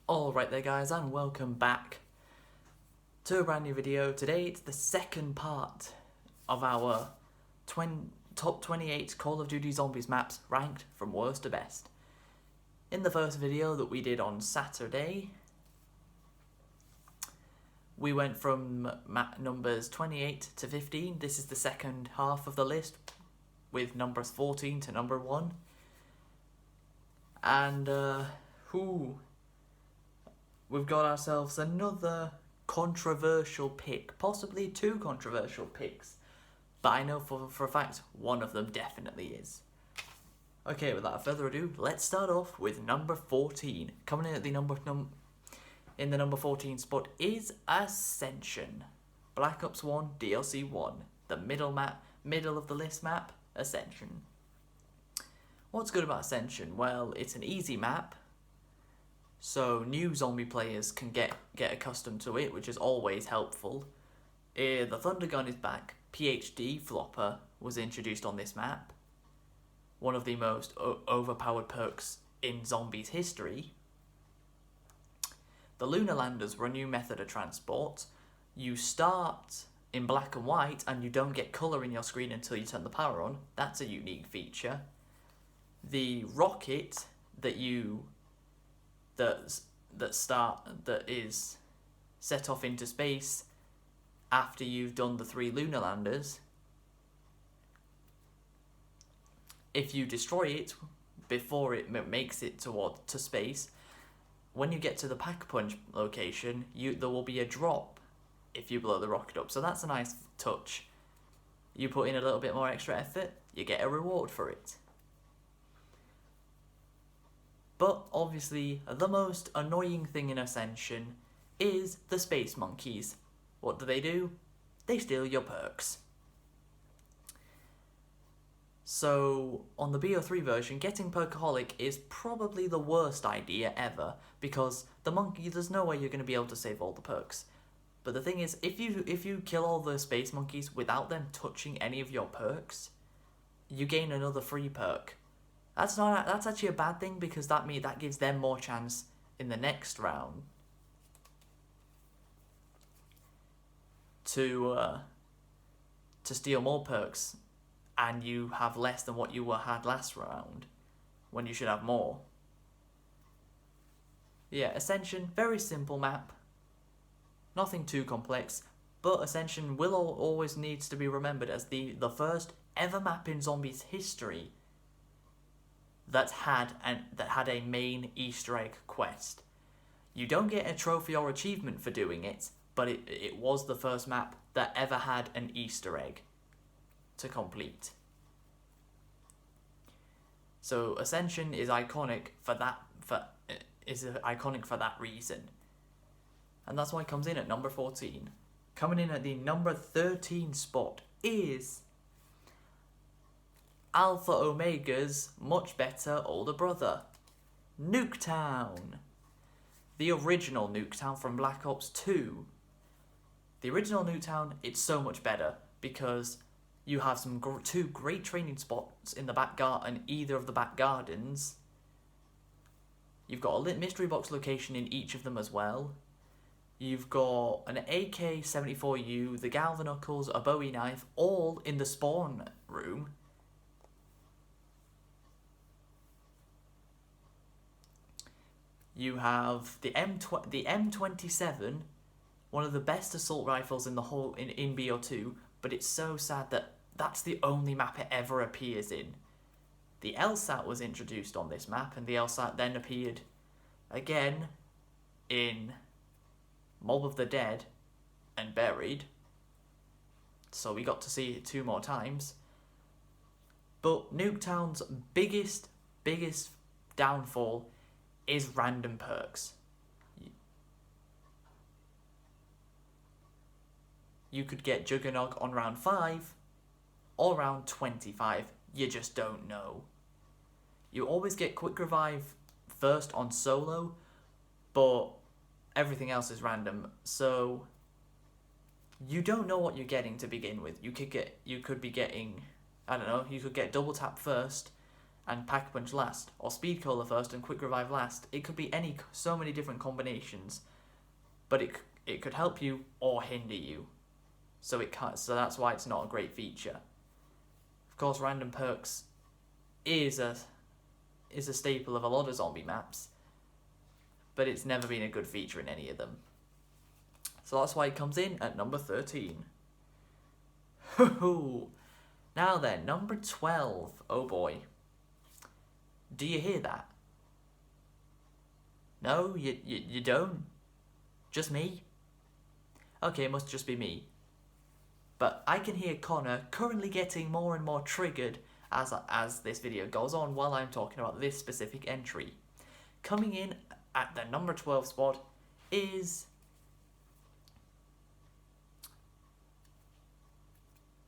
Alright there guys, and welcome back to a brand new video. Today it's the second part of our top 28 Call of Duty Zombies maps ranked from worst to best. In the first video that we did on Saturday, we went from map numbers 28 to 15. This is the second half of the list with numbers 14 to number 1. And we've got ourselves another controversial pick, possibly two controversial picks, but I know for a fact one of them definitely is. Okay, without further ado, let's start off with number 14. Coming in at the number 14 spot is Ascension. Black Ops 1 DLC 1, the middle of the list map, Ascension. What's good about Ascension? Well, it's an easy map, so new zombie players can get accustomed to it, which is always helpful. The Thunder Gun is back. PhD Flopper was introduced on this map. One of the most overpowered perks in zombies history. The Lunar Landers were a new method of transport. You start in black and white and you don't get colour in your screen until you turn the power on. That's a unique feature. The rocket that is set off into space after you've done the 3 lunar landers, if you destroy it before it makes it to space, when you get to the pack-a-punch location, there will be a drop if you blow the rocket up. So that's a nice touch. You put in a little bit more extra effort, you get a reward for it. But obviously, the most annoying thing in Ascension is the Space Monkeys. What do? They steal your perks. So, on the BO3 version, getting Perkaholic is probably the worst idea ever, because there's no way you're going to be able to save all the perks. But the thing is, if you kill all the Space Monkeys without them touching any of your perks, you gain another free perk. That's actually a bad thing, because that gives them more chance in the next round to steal more perks, and you have less than what you had last round, when you should have more. Yeah, Ascension, very simple map, nothing too complex, but Ascension will always needs to be remembered as the first ever map in zombies history that had a main Easter egg quest. You don't get a trophy or achievement for doing it, but it was the first map that ever had an Easter egg to complete. So Ascension is iconic for that reason. And that's why it comes in at number 14. Coming in at the number 13 spot is Alpha Omega's much better older brother, Nuketown. The original Nuketown from Black Ops 2. The original Nuketown, it's so much better because you have two great training spots in either of the back gardens. You've got a lit mystery box location in each of them as well. You've got an AK-74U, the Galvanuckles, a Bowie knife, all in the spawn room. You have the M27, one of the best assault rifles in the whole in BO2, but it's so sad that that's the only map it ever appears in. The LSAT was introduced on this map, and the LSAT then appeared again in Mob of the Dead and Buried, so we got to see it 2 more times. But Nuketown's biggest downfall is random perks. You could get Juggernog on round 5 or round 25, you just don't know. You always get Quick Revive first on solo, but everything else is random, so you don't know what you're getting to begin with. You could be getting, I don't know, you could get double tap first, and Pack-a-Punch last, or Speed Cola first and Quick Revive last. It could be so many different combinations, but it could help you or hinder you. So that's why it's not a great feature. Of course, random perks is a staple of a lot of zombie maps, but it's never been a good feature in any of them. So that's why it comes in at number 13. Now then, number 12. Oh boy. Do you hear that? No, you don't? Just me? Okay, it must just be me. But I can hear Connor currently getting more and more triggered as this video goes on while I'm talking about this specific entry. Coming in at the number 12 spot is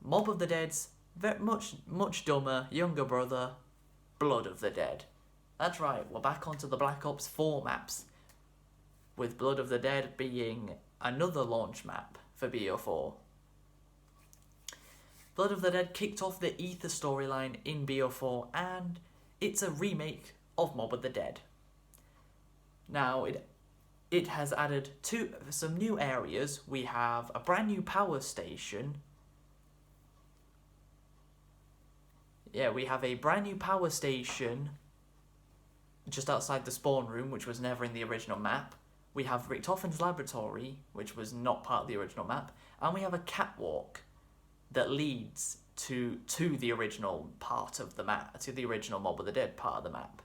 Mob of the Dead's very much dumber younger brother, Blood of the Dead. That's right, we're back onto the Black Ops 4 maps, with Blood of the Dead being another launch map for BO4. Blood of the Dead kicked off the Ether storyline in BO4, and it's a remake of Mob of the Dead. Now, it has added some new areas. We have a brand new power station. Yeah, we have a brand new power station just outside the spawn room, which was never in the original map. We have Richtofen's laboratory, which was not part of the original map, and we have a catwalk that leads to the original part of the map, to the original Mob of the Dead part of the map.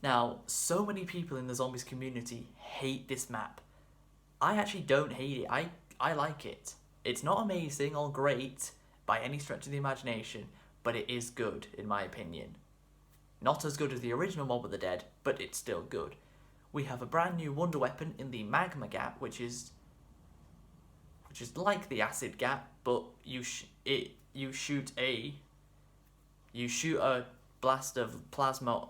Now, so many people in the zombies community hate this map. I actually don't hate it. I like it. It's not amazing or great by any stretch of the imagination, but it is good, in my opinion. Not as good as the original Mob of the Dead, but it's still good. We have a brand new wonder weapon in the Magma Gap, which is like the Acid Gap, but you shoot a blast of plasma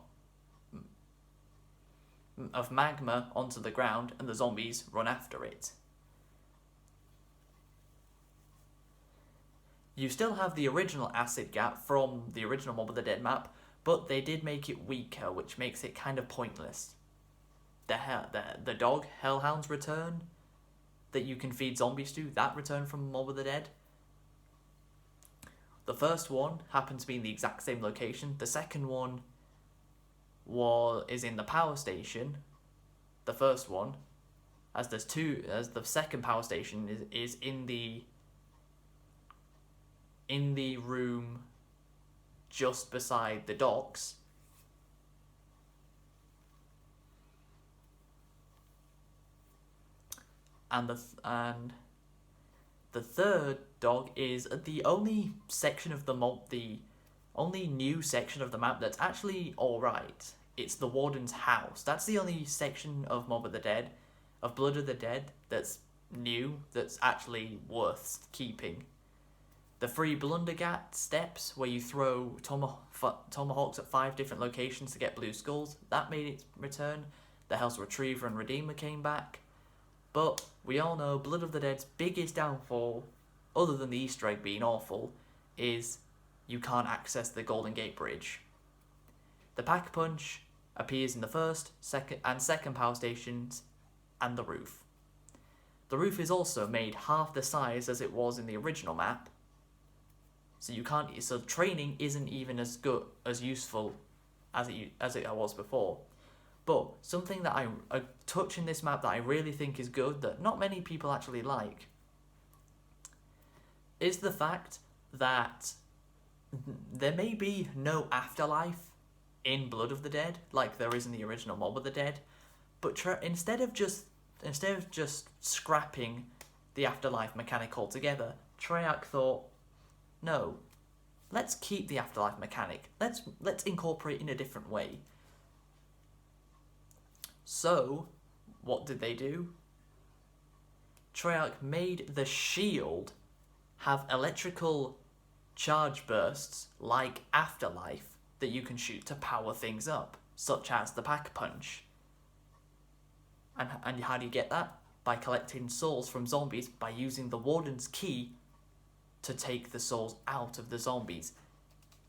of magma onto the ground, and the zombies run after it. You still have the original Acid Gap from the original Mob of the Dead map, but they did make it weaker, which makes it kind of pointless. The dog Hellhounds return that you can feed zombies to, that return from Mob of the Dead. The first one happened to be in the exact same location. The second one is in the power station. The first one, as the second power station is in the room just beside the docks. And the third dog is the only section of the only new section of the map that's actually alright. It's the Warden's house. That's the only section of Mob of the Dead, of Blood of the Dead, that's new, that's actually worth keeping. The free Blundergat steps, where you throw tomahawks at 5 different locations to get blue skulls, that made its return. The Hell's Retriever and Redeemer came back. But we all know Blood of the Dead's biggest downfall, other than the Easter egg being awful, is you can't access the Golden Gate Bridge. The Pack-a-Punch appears in the first, second power stations, and the roof. The roof is also made half the size as it was in the original map, so training isn't even as good, as useful as it was before. But something that a touch in this map that I really think is good, that not many people actually like, is the fact that there may be no afterlife in Blood of the Dead like there is in the original Mob of the Dead, but instead of just scrapping the afterlife mechanic altogether, Treyarch thought, no, let's keep the afterlife mechanic. Let's incorporate it in a different way. So, what did they do? Treyarch made the shield have electrical charge bursts like Afterlife that you can shoot to power things up, such as the Pack-a-Punch. And how do you get that? By collecting souls from zombies by using the Warden's key to take the souls out of the zombies.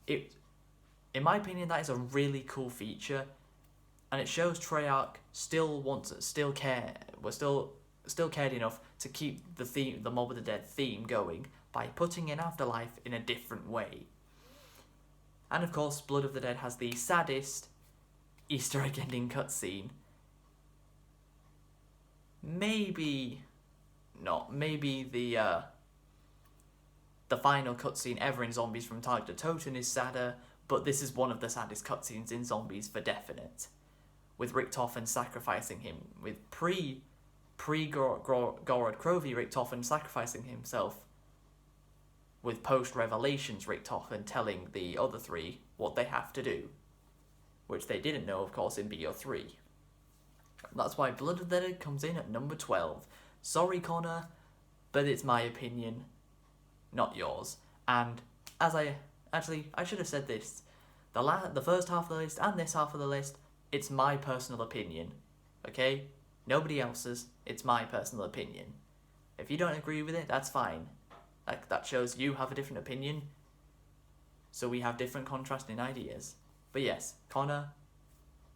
in my opinion, that is a really cool feature, and it shows Treyarch still cared enough to keep the Mob of the Dead theme going by putting in Afterlife in a different way. And of course, Blood of the Dead has the saddest Easter egg ending cutscene. Maybe not. Maybe the final cutscene ever in Zombies from Tag to Toten is sadder, but this is one of the saddest cutscenes in Zombies for definite. With Richtofen sacrificing him, with pre-Gord Crow V Richtofen sacrificing himself, with post-Revelations Richtofen telling the other three what they have to do, which they didn't know, of course, in BO3. That's why Blood of the Dead comes in at number 12. Sorry, Connor, but it's my opinion, not yours. And I should have said this. The first half of the list and this half of the list, it's my personal opinion, okay? Nobody else's, it's my personal opinion. If you don't agree with it, that's fine. That shows you have a different opinion, so we have different contrasting ideas. But yes, Connor,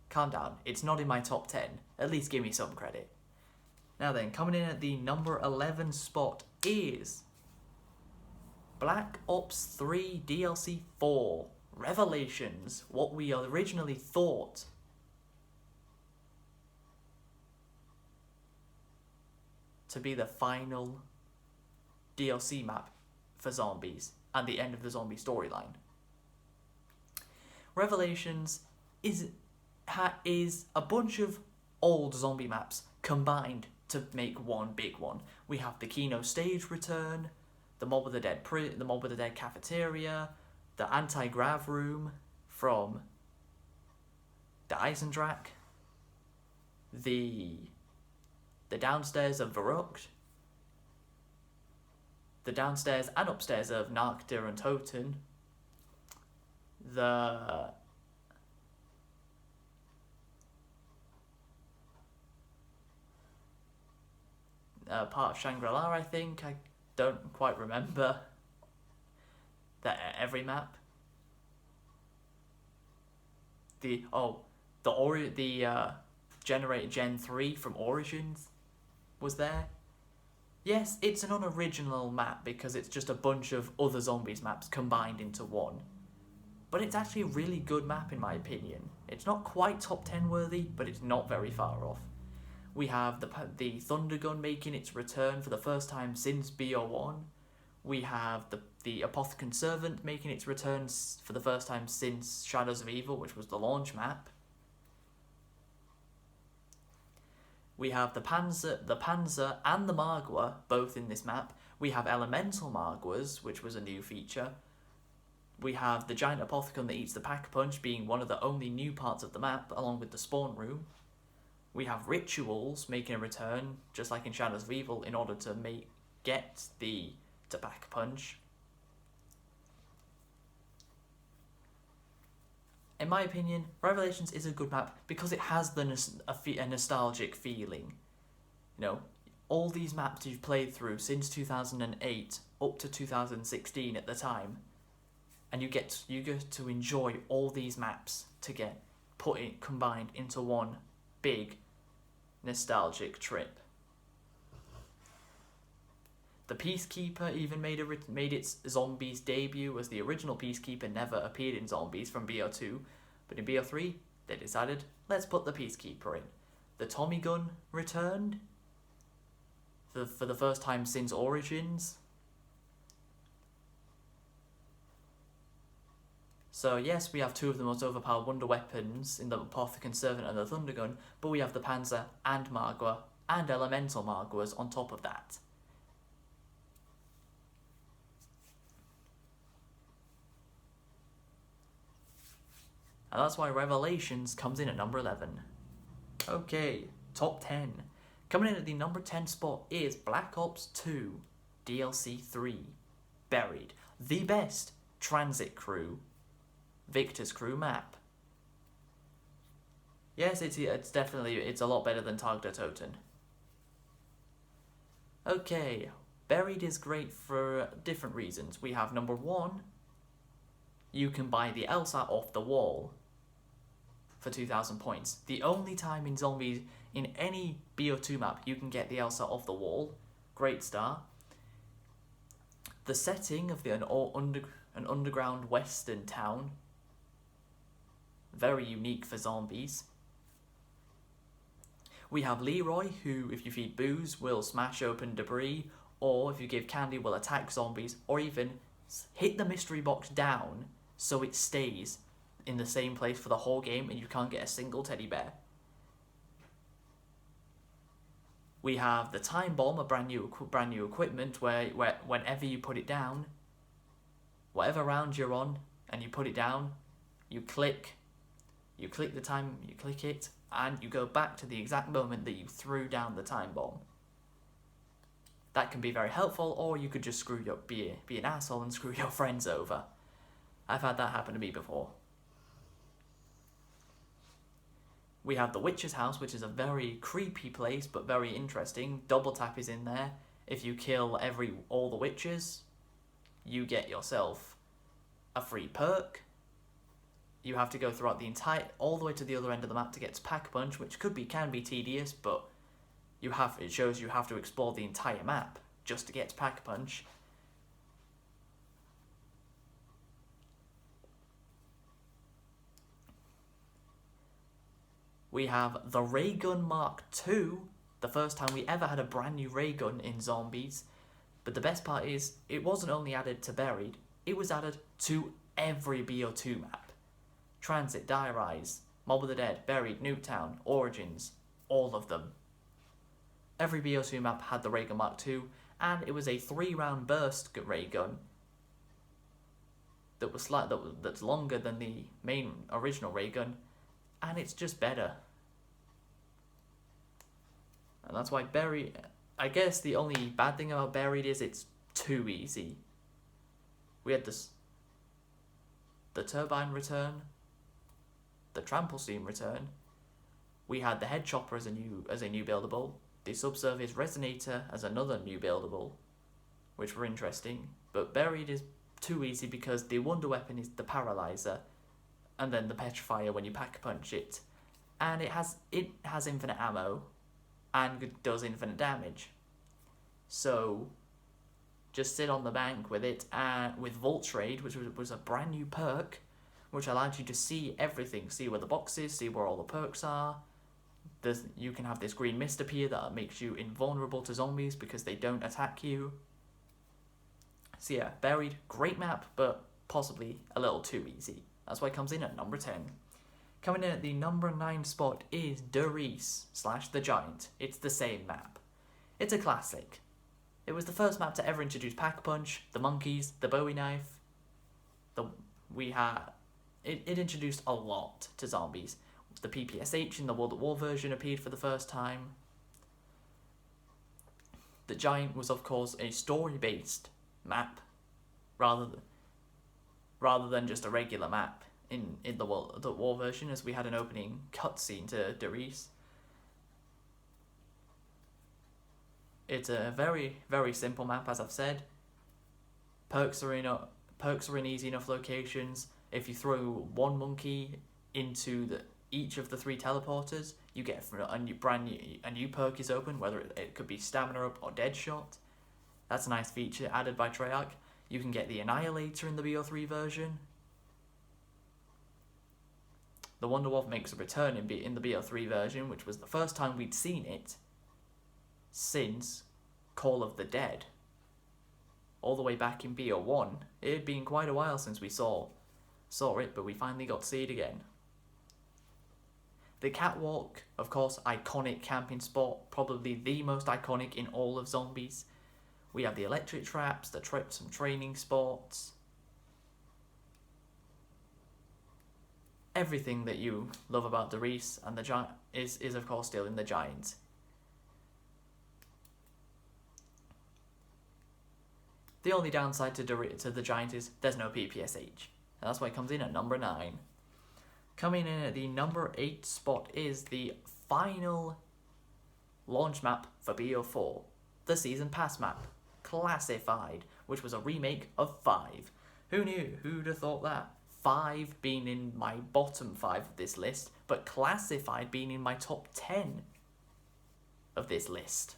calm down. It's not in my top 10. At least give me some credit. Now then, coming in at the number 11 spot is Black Ops 3 DLC 4 Revelations, what we originally thought to be the final DLC map for zombies and the end of the zombie storyline. Revelations is a bunch of old zombie maps combined to make one big one. We have the Kino stage return, the Mob of the Dead cafeteria, the anti-grav room from the Eisendrache, the downstairs of Verrückt, the downstairs and upstairs of Nacht der Untoten, the part of Shangri-La, I think. I don't quite remember every map. The generated Gen 3 from Origins was there. Yes, it's an unoriginal map because it's just a bunch of other zombies maps combined into one. But it's actually a really good map in my opinion. It's not quite top 10 worthy, but it's not very far off. We have the Thunder Gun making its return for the first time since BO1. We have the Apothecon Servant making its return for the first time since Shadows of Evil, which was the launch map. We have the Panzer and the Magua, both in this map. We have Elemental Maguas, which was a new feature. We have the Giant Apothecon that eats the Pack-a-Punch being one of the only new parts of the map, along with the Spawn Room. We have Rituals making a return, just like in Shadows of Evil, in order to get the Pack-a-Punch. In my opinion, Revelations is a good map because it has a nostalgic feeling. You know, all these maps you've played through since 2008 up to 2016 at the time, and you get to enjoy all these maps to get combined into one big nostalgic trip. The Peacekeeper even made its Zombies debut, as the original Peacekeeper never appeared in Zombies from BO2, but in BO3 they decided, let's put the Peacekeeper in. The Tommy Gun returned for the first time since Origins. So yes, we have two of the most overpowered wonder weapons in the Apothecon Servant and the Thunder Gun, but we have the Panzer and Magua and Elemental Maguas on top of that. And that's why Revelations comes in at number 11. Okay, top 10. Coming in at the number 10 spot is Black Ops 2 DLC 3 Buried, the best Transit Crew Victor's Crew map. Yes, it's a lot better than Tag der Toten. Okay, Buried is great for different reasons. We have number 1, you can buy the LSAT off the wall for 2,000 points. The only time in Zombies, in any BO2 map, you can get the LSAT off the wall. Great start. The setting of an underground western town, very unique for Zombies. We have Leroy, who, if you feed booze, will smash open debris, or if you give candy, will attack zombies, or even hit the mystery box down so it stays in the same place for the whole game and you can't get a single teddy bear. We have the time bomb, a brand new equipment where whenever you put it down, whatever round you're on and you put it down, you click the time, you click it, and you go back to the exact moment that you threw down the time bomb. That can be very helpful, or you could just be an asshole and screw your friends over. I've had that happen to me before. We have the Witch's House, which is a very creepy place, but very interesting. Double tap is in there. If you kill all the witches, you get yourself a free perk. You have to go throughout all the way to the other end of the map to get to Pack-a-Punch, which can be tedious, but it shows you have to explore the entire map just to get to Pack-a-Punch. We have the Ray Gun Mark II, the first time we ever had a brand new ray gun in Zombies. But the best part is, it wasn't only added to Buried, it was added to every BO2 map. Transit, Die Rise, Mob of the Dead, Buried, Nuketown, Origins, all of them. Every BO2 map had the Ray Gun Mark II, and it was a 3-round burst ray gun that's longer than the main original ray gun, and it's just better. And that's why Buried, I guess the only bad thing about Buried is it's too easy. We had the Turbine return, the Trample Steam return, we had the Head Chopper as a new buildable, the Subsurface Resonator as another new buildable, which were interesting, but Buried is too easy because the wonder weapon is the Paralyzer, and then the Petrifier when you Pack-a-Punch it, and it has infinite ammo, and does infinite damage. So, just sit on the bank with it, with Vault Trade, which was a brand new perk, which allowed you to see everything, see where the box is, see where all the perks are. You can have this green mist appear that makes you invulnerable to zombies because they don't attack you. So yeah, Buried, great map, but possibly a little too easy. That's why it comes in at number 10. Coming in at the number 9 spot is Der Riese / The Giant. It's the same map. It's a classic. It was the first map to ever introduce Pack-a-Punch, the monkeys, the Bowie knife. It introduced a lot to zombies. The PPSH in the World at War version appeared for the first time. The Giant was, of course, a story-based map, rather than just a regular map in the World at War version, as we had an opening cutscene to Der Riese. It's a very, very simple map, as I've said. Perks are in easy enough locations. If you throw one monkey into each of the 3 teleporters, you get a new perk is open, whether it could be Stamina Up or Dead Shot. That's a nice feature added by Treyarch. You can get the Annihilator in the BO3 version. The Wonder Wolf makes a return in the BO3 version, which was the first time we'd seen it since Call of the Dead. All the way back in BO1. It had been quite a while since we saw it, but we finally got to see it again. The Catwalk, of course, iconic camping spot, probably the most iconic in all of Zombies. We have the electric traps, some training spots. Everything that you love about Der Riese and the Giant is of course still in the Giant. The only downside to the Giant is there's no PPSH. And that's why it comes in at number 9. Coming in at the number 8 spot is the final launch map for BO4, the Season Pass map, Classified, which was a remake of 5. Who knew? Who'd have thought that? 5 being in my bottom 5 of this list, but Classified being in my top 10 of this list.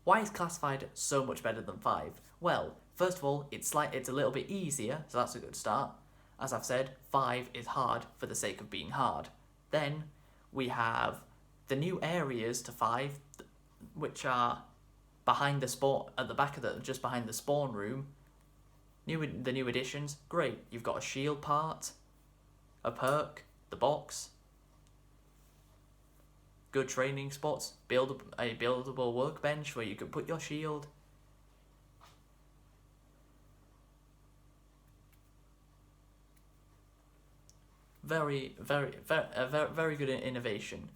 Why is Classified so much better than 5? Well, first of all, it's a little bit easier, so that's a good start. As I've said, 5 is hard for the sake of being hard. Then we have the new areas to 5, which are behind the spawn, at the back of just behind the spawn room. The new additions, great. You've got a shield part, a perk, the box, good training spots, a buildable workbench where you can put your shield. Very good innovation.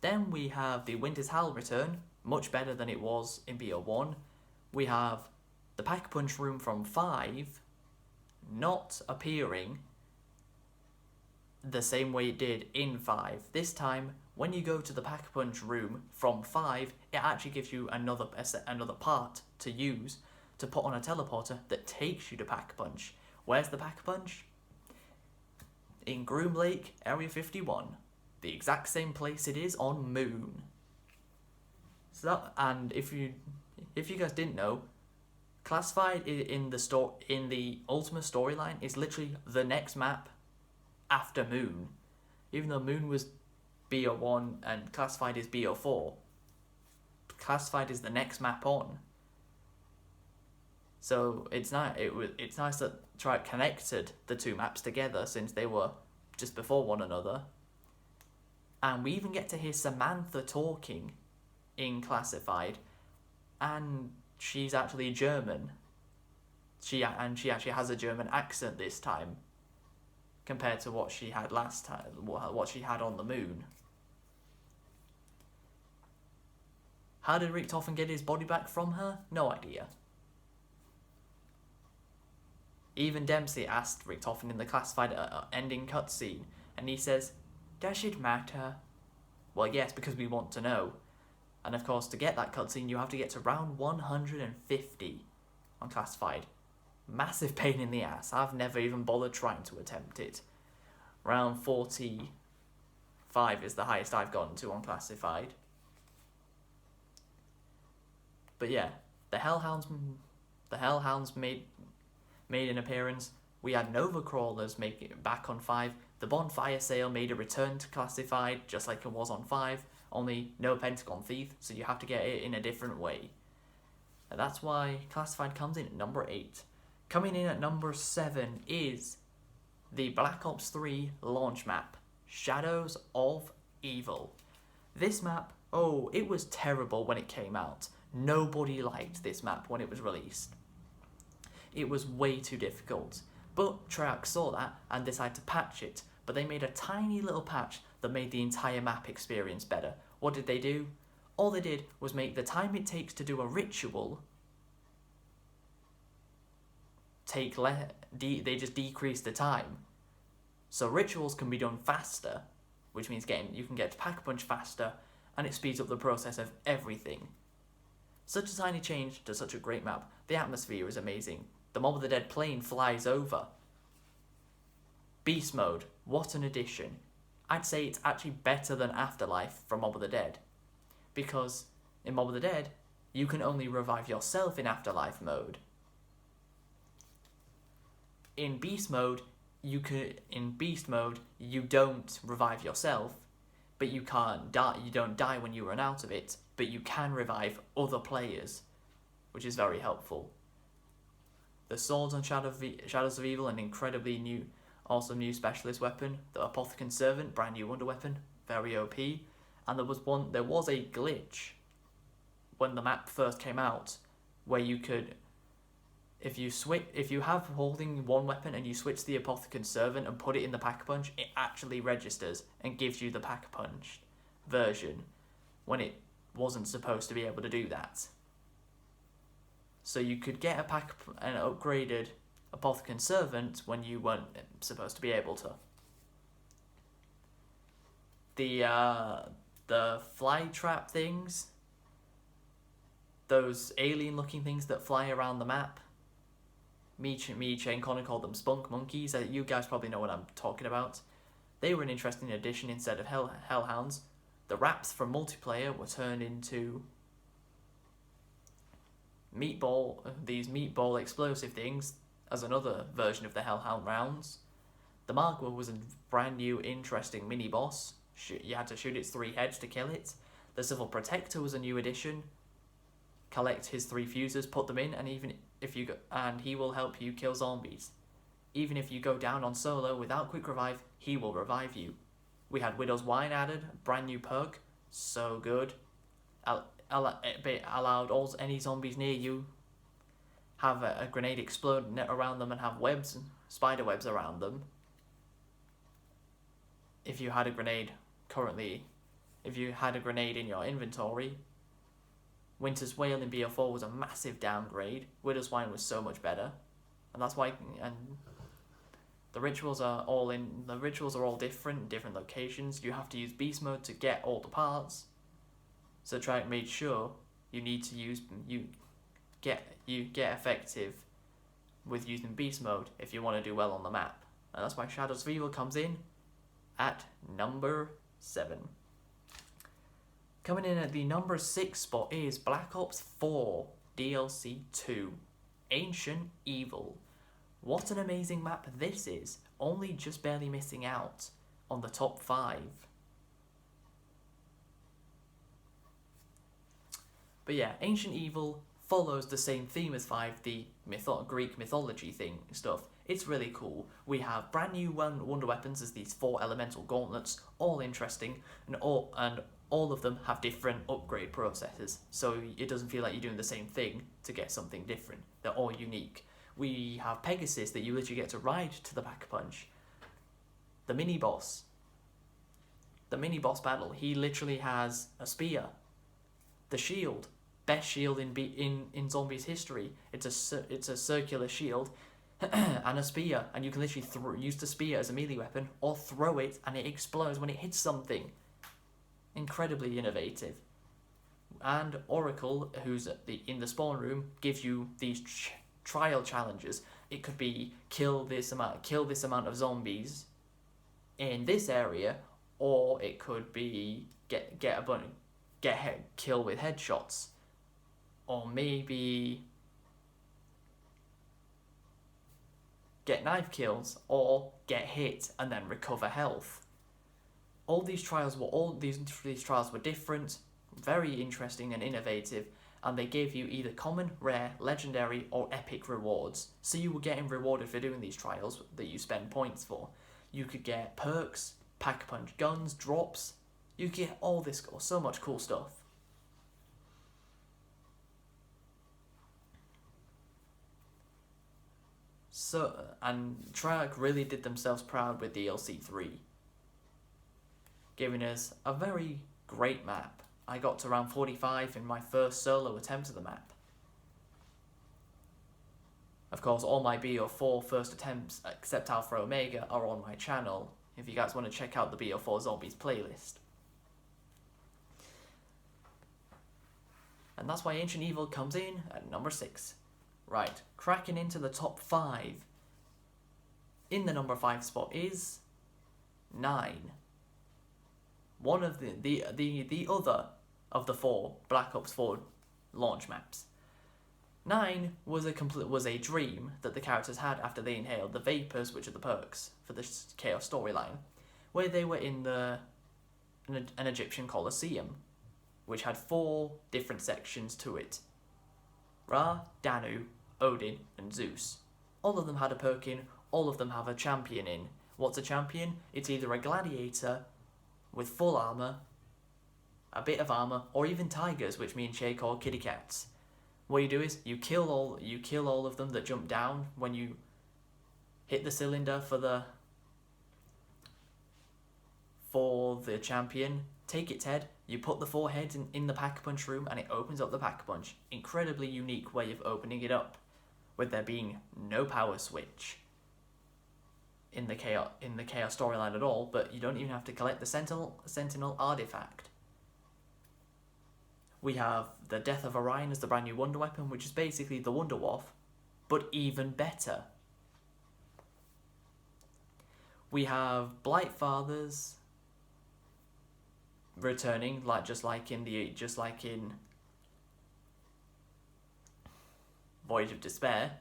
Then we have the Winter's Howl return, much better than it was in BO1. We have the Pack-a-Punch room from 5 not appearing the same way it did in 5. This time, when you go to the Pack-a-Punch room from 5, it actually gives you another part to use to put on a teleporter that takes you to Pack-a-Punch. Where's the Pack-a-Punch? In Groom Lake, Area 51. The exact same place it is on Moon. So, and if you guys didn't know, Classified in the Ultimate storyline is literally the next map after Moon. Even though Moon was BO1 and Classified is BO4, Classified is the next map on. So it's nice that Tribe connected the two maps together since they were just before one another. And we even get to hear Samantha talking in Classified, and she's actually German. She actually has a German accent this time, compared to what she had last time, what she had on the Moon. How did Richtofen get his body back from her? No idea. Even Dempsey asked Richtofen in the Classified ending cutscene, and he says, "Does it matter?" Well, yes, because we want to know. And of course, to get that cutscene, you have to get to round 150 on Classified. Massive pain in the ass. I've never even bothered trying to attempt it. Round 45 is the highest I've gotten to on Classified. But yeah, the Hellhounds made an appearance. We had Nova Crawlers make it back on 5. The Bonfire Sale made a return to Classified, just like it was on 5. Only no Pentagon Thief, so you have to get it in a different way. And that's why Classified comes in at number 8. Coming in at number 7 is the Black Ops 3 launch map, Shadows of Evil. This map, it was terrible when it came out. Nobody liked this map when it was released. It was way too difficult. But Treyarch saw that and decided to patch it. But they made a tiny little patch that made the entire map experience better. What did they do? All they did was make the time it takes to do a ritual they just decreased the time. So rituals can be done faster, which means you can get to Pack-a-Punch faster, and it speeds up the process of everything. Such a tiny change to such a great map. The atmosphere is amazing. The Mob of the Dead plane flies over. Beast Mode, what an addition. I'd say it's actually better than Afterlife from Mob of the Dead. Because in Mob of the Dead, you can only revive yourself in Afterlife mode. In Beast Mode, you don't revive yourself, but you can't die. You don't die when you run out of it, but you can revive other players, which is very helpful. The Swords on Shadows of Evil, an incredibly awesome new specialist weapon. The Apothecary Servant, brand new wonder weapon, very OP. And there was a glitch when the map first came out, where you could, if you have holding one weapon and you switch the Apothecary Servant and put it in the Pack-a-Punch, it actually registers and gives you the Pack-a-Punch version, when it wasn't supposed to be able to do that. So you could get an upgraded Apothecary Servant when you weren't supposed to be able to. The fly trap things, those alien looking things that fly around the map, Shane Connor called them spunk monkeys. You guys probably know what I'm talking about. They were an interesting addition instead of hellhounds. The raps from multiplayer were turned into these meatball explosive things as another version of the hellhound rounds. The Magua was a brand new interesting mini boss. You had to shoot its 3 heads to kill it. The Civil Protector was a new addition. Collect his 3 fuses, put them in, and he will help you kill zombies. Even if you go down on solo without quick revive, he will revive you. We had Widow's Wine added, brand new perk, so good. Allowed any zombies near you have a grenade explode net around them and have spider webs around them. If you had a grenade in your inventory, Winter's Wail in BO4 was a massive downgrade. Widow's Wine was so much better, and that's why. And the rituals are all different locations. You have to use beast mode to get all the parts. So try and make sure you get effective with using beast mode if you want to do well on the map. And that's why Shadows of Evil comes in at number 7. Coming in at the number 6 spot is Black Ops 4 DLC 2, Ancient Evil. What an amazing map this is, only just barely missing out on the top 5. But yeah, Ancient Evil follows the same theme as 5, the Greek mythology stuff. It's really cool. We have brand new wonder weapons as these 4 elemental gauntlets, all interesting, and all of them have different upgrade processes, so it doesn't feel like you're doing the same thing to get something different. They're all unique. We have Pegasus that you literally get to ride to the Pack-a-Punch. The mini-boss battle, he literally has a spear. The shield, best shield in zombies history. It's a circular shield and a spear, and you can literally use the spear as a melee weapon or throw it and it explodes when it hits something. Incredibly innovative. And Oracle, who's in the spawn room, gives you these trial challenges. It could be kill this amount of zombies in this area, or it could be kill with headshots, or maybe get knife kills, or get hit and then recover health. These trials were different, very interesting and innovative, and they gave you either common, rare, legendary, or epic rewards. So you were getting rewarded for doing these trials that you spend points for. You could get perks, pack-a-punch guns, drops. You get all this, so much cool stuff. And Treyarch really did themselves proud with DLC 3. Giving us a very great map. I got to round 45 in my first solo attempt at the map. Of course, all my BO4 first attempts, except Alpha Omega, are on my channel, if you guys want to check out the BO4 Zombies playlist. And that's why Ancient Evil comes in at number 6. Right, cracking into the top 5. In the number 5 spot is 9. One of the other of the 4 Black Ops 4 launch maps. 9 was a dream that the characters had after they inhaled the vapors, which are the perks for the Chaos storyline, where they were in an Egyptian Colosseum, which had 4 different sections to it. Ra, Danu, Odin, and Zeus. All of them had a perk in, all of them have a champion in. What's a champion? It's either a gladiator with full armor, a bit of armor, or even tigers, which me and Shay call kitty cats. What you do is you kill all of them that jump down when you hit the cylinder for the champion. Take its head, you put the 4 heads in the Pack-a-Punch room, and it opens up the Pack-a-Punch. Incredibly unique way of opening it up, with there being no power switch in the Chaos storyline at all, but you don't even have to collect the Sentinel artifact. We have the Death of Orion as the brand new wonder weapon, which is basically the Wonder Waff, but even better. We have Blight Fathers returning, just like in Voyage of Despair.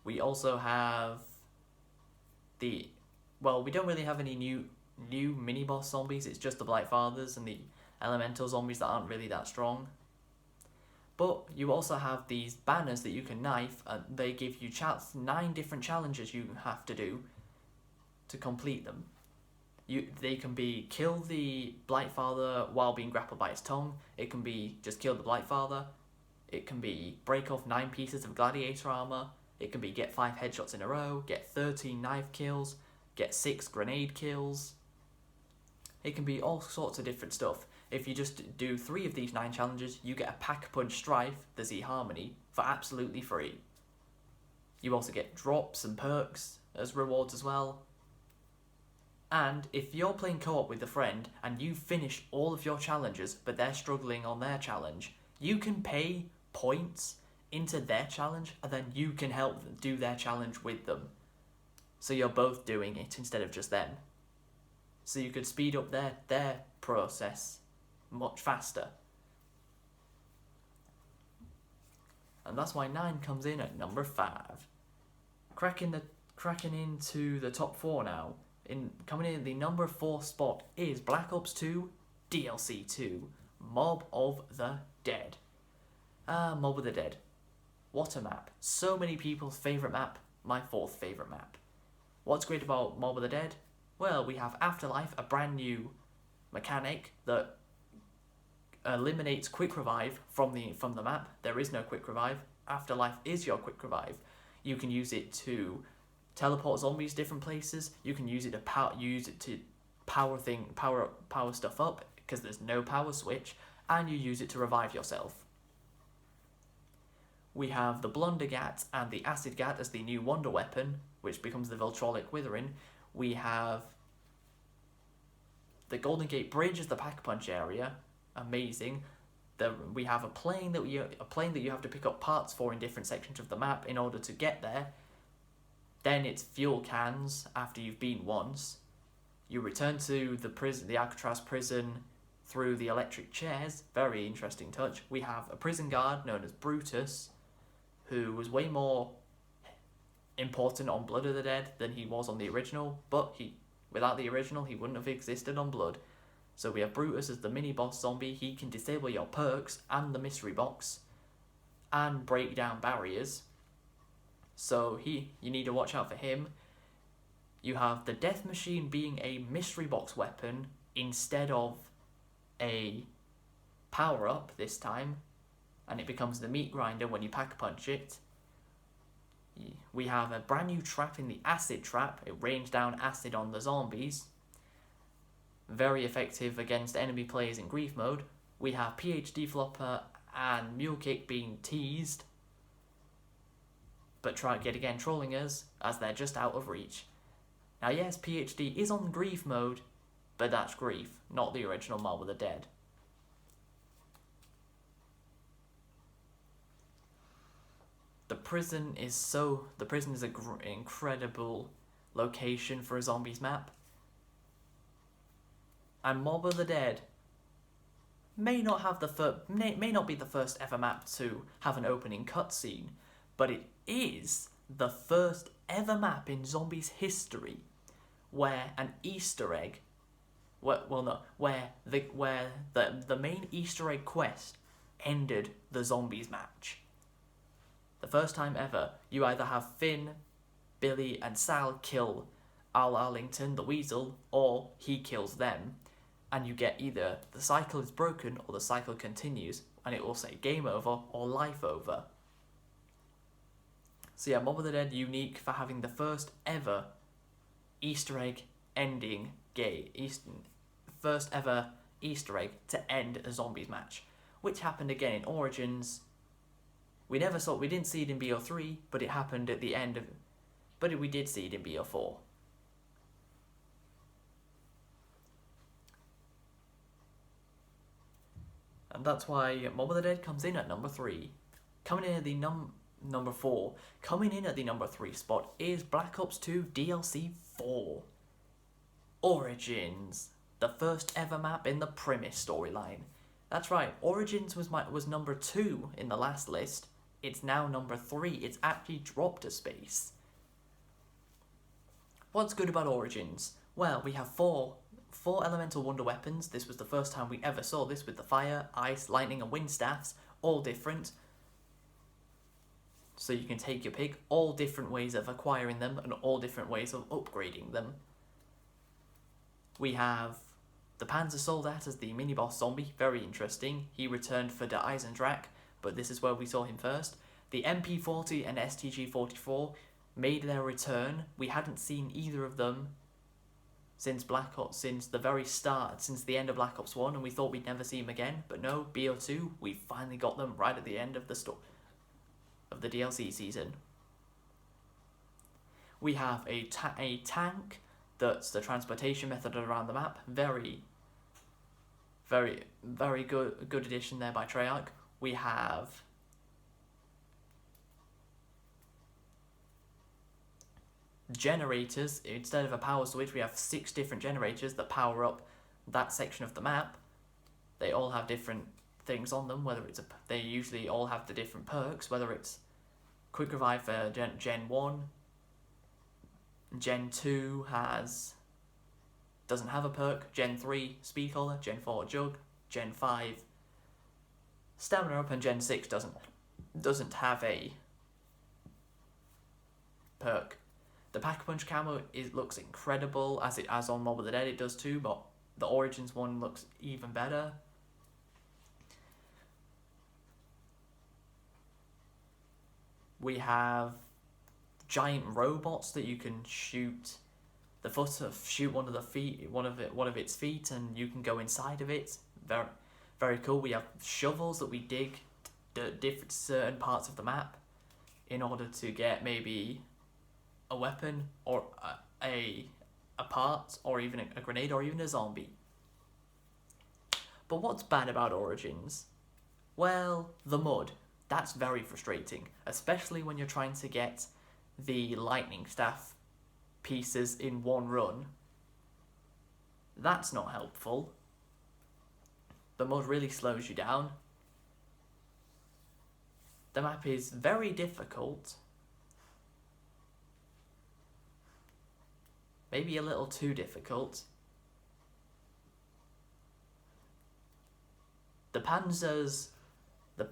We also have we don't really have any new mini-boss zombies. It's just the Blight Fathers and the elemental zombies that aren't really that strong. But you also have these banners that you can knife, and they give you 9 different challenges you have to do to complete them. They can be kill the Blight Father while being grappled by his tongue. It can be just kill the Blight Father. It can be break off 9 pieces of gladiator armor. It can be get 5 headshots in a row, get 13 knife kills, get 6 grenade kills. It can be all sorts of different stuff. If you just do 3 of these 9 challenges, you get a Pack-a-Punch Strife, the Z-Harmony, for absolutely free. You also get drops and perks as rewards as well. And if you're playing co-op with a friend and you finish all of your challenges but they're struggling on their challenge, you can pay points into their challenge and then you can help them do their challenge with them. So you're both doing it instead of just them. So you could speed up their process much faster. And that's why 9 comes in at number 5. Cracking into the top 4 now. Coming in at the number 4 spot is Black Ops 2 DLC 2, Mob of the Dead. Mob of the Dead. What a map. So many people's favourite map, my 4th favourite map. What's great about Mob of the Dead? Well, we have Afterlife, a brand new mechanic that eliminates quick revive from the map. There is no quick revive. Afterlife is your quick revive. You can use it to teleport zombies different places. You can use it to power stuff up because there's no power switch, and you use it to revive yourself. We have the Blundergat and the Acid Gat as the new wonder weapon, which becomes the Voltrolic Withering. We have the Golden Gate Bridge as the Pack-a-Punch area, amazing. We have a plane that you have to pick up parts for in different sections of the map in order to get there. Then it's fuel cans after you've been once. You return to the Alcatraz prison through the electric chairs. Very interesting touch. We have a prison guard known as Brutus, who was way more important on Blood of the Dead than he was on the original, but without the original he wouldn't have existed on Blood. So we have Brutus as the mini-boss zombie. He can disable your perks and the mystery box and break down barriers. So you need to watch out for him. You have the Death Machine being a mystery box weapon instead of a power-up this time, and it becomes the meat grinder when you Pack-a-Punch it. We have a brand new trap in the Acid Trap. It rains down acid on the zombies. Very effective against enemy players in grief mode. We have PhD Flopper and Mule Kick being teased, but trolling us as they're just out of reach. Now yes, PhD is on grief mode, but that's grief, not the original Mob of the Dead. The prison is an incredible location for a zombies map. And Mob of the Dead may not be the first ever map to have an opening cutscene, but it is the first ever map in zombies history where an Easter egg, where the main Easter egg quest ended the zombies match. The first time ever, you either have Finn, Billy, and Sal kill Al Arlington, the Weasel, or he kills them, and you get either the cycle is broken or the cycle continues, and it will say game over or life over. So yeah, Mob of the Dead unique for having the first ever Easter egg ending first ever Easter egg to end a zombies match, which happened again in Origins. We didn't see it in BO3, but it happened at the end of it. But we did see it in BO4. And that's why Mob of the Dead comes in at number 3. Coming in at the number 4, coming in at the number 3 spot is Black Ops 2 DLC 4. Origins, the first ever map in the Primus storyline. That's right, Origins was number 2 in the last list. It's now number 3. It's actually dropped a space. What's good about Origins? Well, we have four elemental wonder weapons. This was the first time we ever saw this, with the fire, ice, lightning and wind staffs, all different. So you can take your pick, all different ways of acquiring them and all different ways of upgrading them. We have the Panzer Soldat as the mini-boss zombie, very interesting. He returned for the Eisendrache, but this is where we saw him first. The MP40 and STG-44 made their return. We hadn't seen either of them since the very start, since the end of Black Ops 1, and we thought we'd never see them again, but no, BO2, we finally got them right at the end of the DLC season. We have a tank that's the transportation method around the map. Very, very, very good addition there by Treyarch. We have generators. Instead of a power switch, we have 6 different generators that power up that section of the map. They all have different things on them, they usually all have the different perks, whether it's Quick Revive for Gen 1, Gen 2 doesn't have a perk, Gen 3 Speed Collar, Gen 4 Jug, Gen 5 Stamina Up, and Gen 6 doesn't have a perk. The Pack-a-Punch camo looks incredible, as on Mob of the Dead it does too, but the Origins one looks even better. We have giant robots that you can shoot one of its feet, and you can go inside of it. Very, very cool. We have shovels that we dig certain parts of the map in order to get maybe a weapon or a part, or even a grenade, or even a zombie. But what's bad about Origins? Well, the mud. That's very frustrating, especially when you're trying to get the lightning staff pieces in one run. That's not helpful. The mud really slows you down. The map is very difficult. Maybe a little too difficult.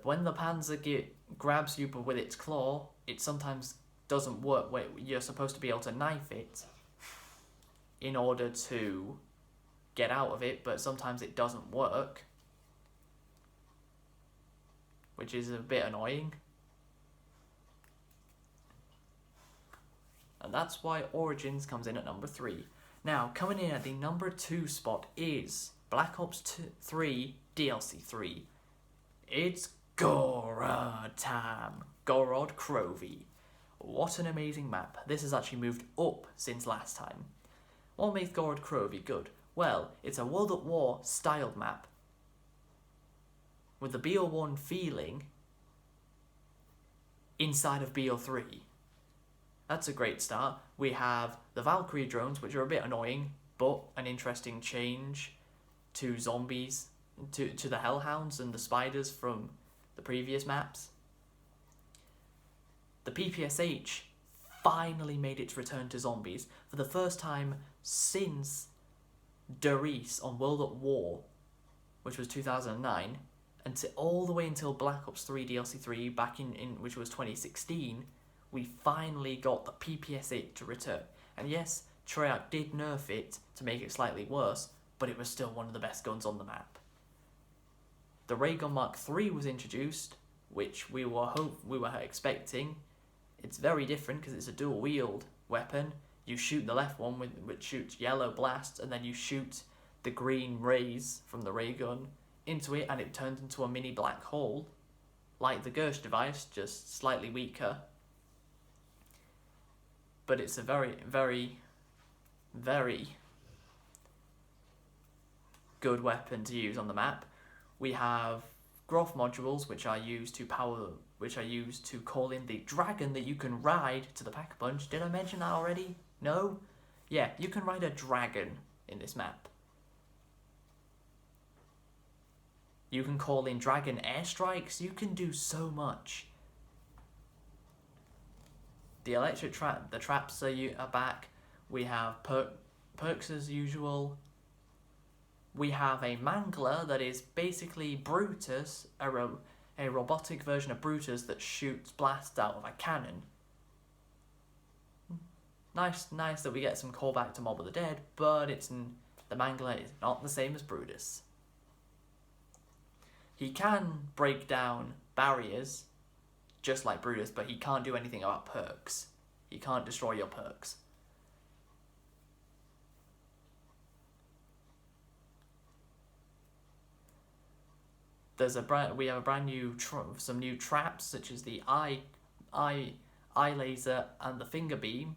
When the Panzer grabs you with its claw, it sometimes doesn't work. You're supposed to be able to knife it in order to get out of it, but sometimes it doesn't work, which is a bit annoying. And that's why Origins comes in at number 3. Now, coming in at the number 2 spot is Black Ops 3 DLC 3. It's Gord Crow V. What an amazing map. This has actually moved up since last time. What makes Gord Crow V good? Well, it's a World at War styled map with the BO1 feeling inside of BO3. That's a great start. We have the Valkyrie drones, which are a bit annoying, but an interesting change to zombies, to the Hellhounds and the spiders from the previous maps. The PPSH finally made its return to zombies for the first time since Darius on World at War, which was 2009, and all the way until Black Ops 3 DLC 3 back in which was 2016. We finally got the PPSH to return. And yes, Treyarch did nerf it to make it slightly worse, but it was still one of the best guns on the map. The Ray Gun Mark III was introduced, which we were expecting. It's very different because it's a dual wield weapon. You shoot the left one which shoots yellow blasts, and then you shoot the green rays from the ray gun into it, and it turns into a mini black hole, like the Gersh device, just slightly weaker. But it's a very, very, very good weapon to use on the map. We have Groff modules, which are used to power which I use to call in the dragon that you can ride to the Pack-a-Punch. Did I mention that already? No? Yeah, you can ride a dragon in this map. You can call in dragon airstrikes. You can do so much. The electric trap, the traps are back. We have perks as usual. We have a mangler that is basically Brutus, a robotic version of Brutus that shoots blasts out of a cannon. Nice that we get some callback to Mob of the Dead, but the mangler is not the same as Brutus. He can break down barriers, just like Brutus, but he can't do anything about perks. He can't destroy your perks. We have a brand new some new traps, such as the eye laser and the finger beam,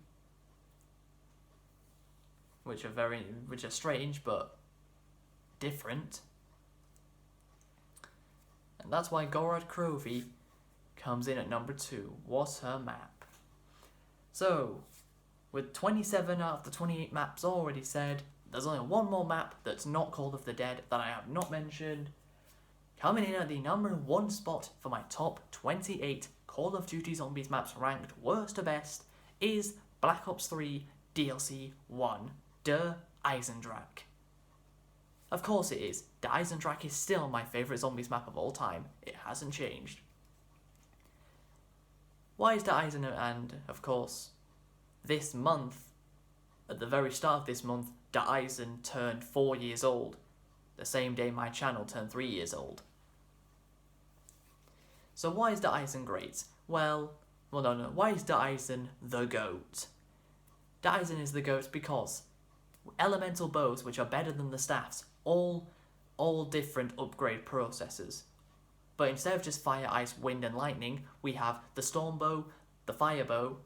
which are strange but different. And that's why Gord Crow V comes in at number 2. What a map. So, with 27 out of the 28 maps already said, there's only one more map that's not Call of the Dead that I have not mentioned. Coming in at the number 1 spot for my top 28 Call of Duty Zombies maps ranked worst to best is Black Ops 3 DLC 1, Der Eisendrache. Of course it is. Der Eisendrache is still my favourite Zombies map of all time. It hasn't changed. Why is Der Eisendrache? And, of course, this month, at the very start of this month, Der Eisen turned 4 years old. The same day my channel turned 3 years old. So why is Der Eisen great? Well, no. Why is Der Eisen the GOAT? Der Eisen is the GOAT because elemental bows, which are better than the staffs, all different upgrade processes. But instead of just fire, ice, wind, and lightning, we have the storm bow, the fire bow,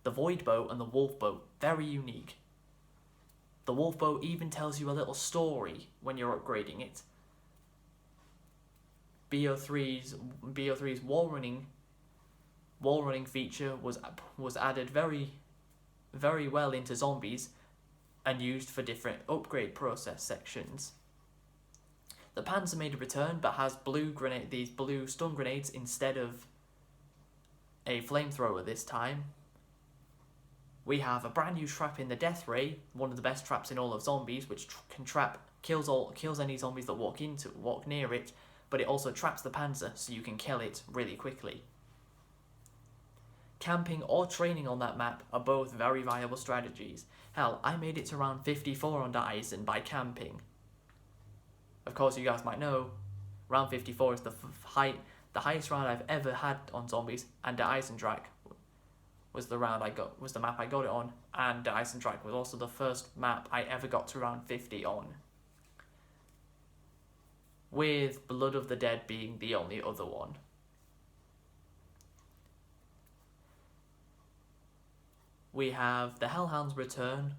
the void bow, and the wolf bow. Very unique. The wolf bow even tells you a little story when you're upgrading it. BO3's wall running feature was added very, very well into zombies and used for different upgrade process sections. The Panzer made a return but has these blue stun grenades instead of a flamethrower this time. We have a brand new trap in the Death Ray, one of the best traps in all of zombies, which kills any zombies that walk near it, but it also traps the Panzer so you can kill it really quickly. Camping or training on that map are both very viable strategies. Hell, I made it to round 54 on Der Eisen by camping. Of course, you guys might know, round 54 is the highest round I've ever had on zombies, and Der Eisendrache was the map I got it on, and Der Eisendrache was also the first map I ever got to round 50 on, with Blood of the Dead being the only other one. We have the Hellhounds return,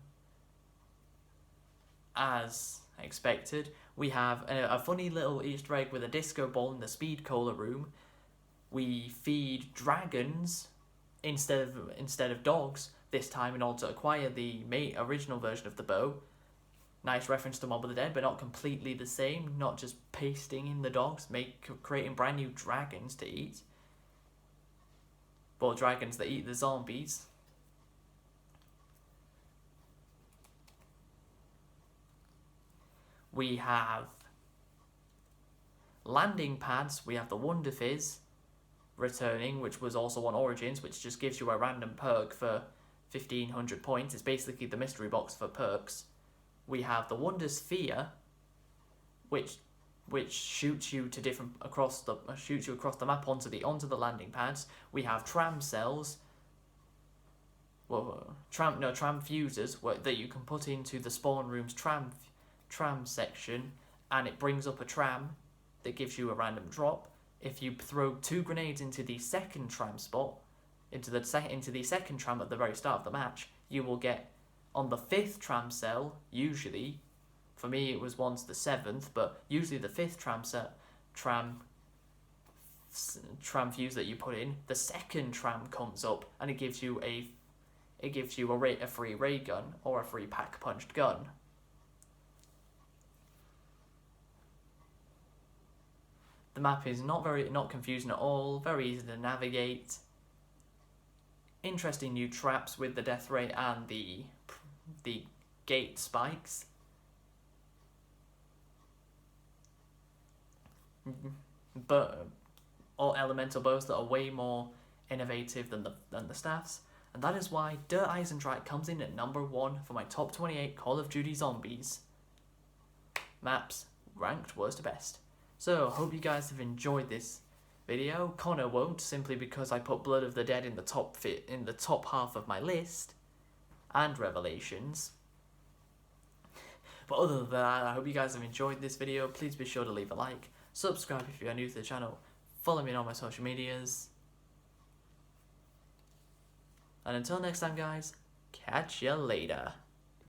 as expected. We have a funny little Easter egg with a disco ball in the speed cola room. We feed dragons instead of dogs this time in order to acquire the original version of the bow. Nice reference to Mob of the Dead, but not completely the same. Not just pasting in the dogs, creating brand new dragons to eat. Well, dragons that eat the zombies. We have landing pads. We have the Wonder Fizz returning, which was also on Origins, which just gives you a random perk for 1500 points. It's basically the mystery box for perks. We have the Wonder Sphere, which shoots you across the map onto the landing pads. We have tram cells. Tram fuses that you can put into the spawn room's tram section, and it brings up a tram that gives you a random drop. If you throw 2 grenades into the second tram spot, into the second tram at the very start of the match, you will get on the 5th tram cell. Usually, for me it was once the 7th, but usually the 5th tram tram fuse that you put in, the second tram comes up and it gives you a free ray gun or a free pack punched gun. The map is not confusing at all, very easy to navigate. Interesting new traps with the death rate and the gate spikes. But all elemental bows that are way more innovative than the staffs, and that is why Dirt Eisendrache comes in at number 1 for my top 28 Call of Duty Zombies maps, ranked worst to best. So hope you guys have enjoyed this video. Connor won't, simply because I put Blood of the Dead in the top half of my list, and Revelations. But other than that, I hope you guys have enjoyed this video. Please be sure to leave a like, subscribe if you are new to the channel, follow me on all my social medias. And until next time guys, catch ya later.